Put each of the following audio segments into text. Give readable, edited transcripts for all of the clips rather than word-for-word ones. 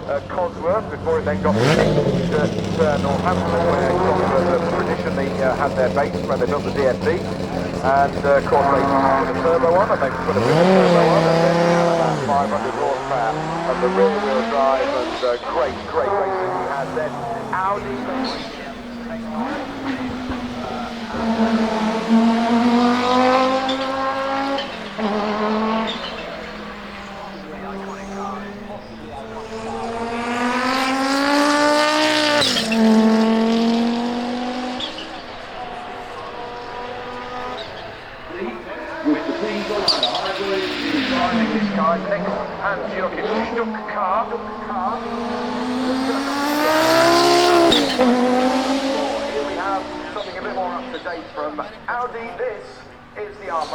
Cosworth before it then got moved at Northampton, where Cosworth traditionally had their base where they built the DFT. And of course they put a turbo on, and they put a bit of turbo on, and then about 500 horsepower and the rear wheel drive, and great racing we had then. Audi. Here we have something a bit more up to date from Audi. This is the R5.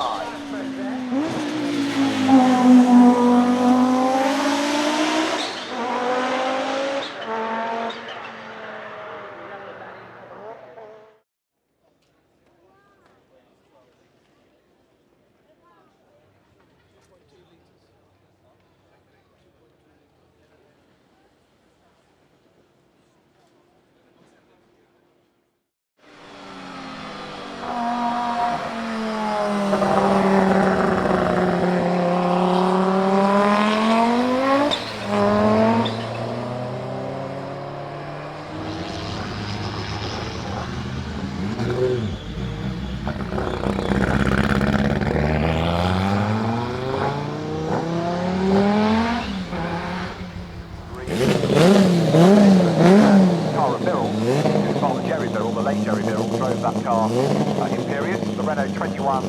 The Renault 21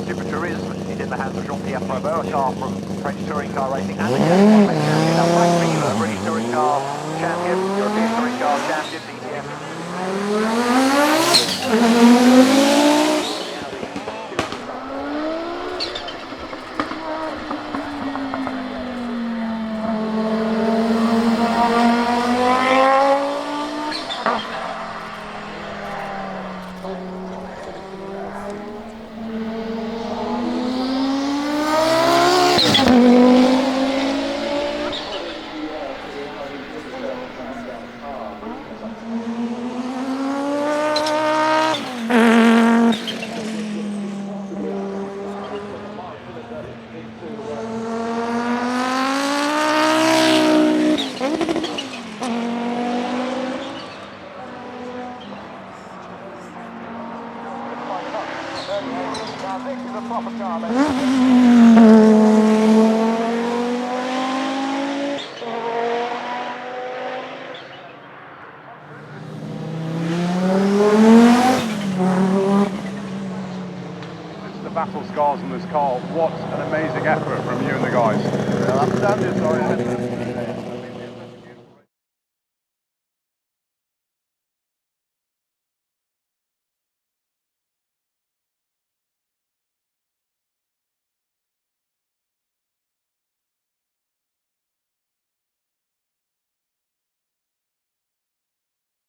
Super Tourisme is in the hands of Jean-Pierre Faubert, a car from French touring car racing, and again, British touring car champion, European touring car champion, DTM. Now this is a proper car, the battle scars on this car. What an amazing effort from you and the guys. Well, I'm standing, sorry.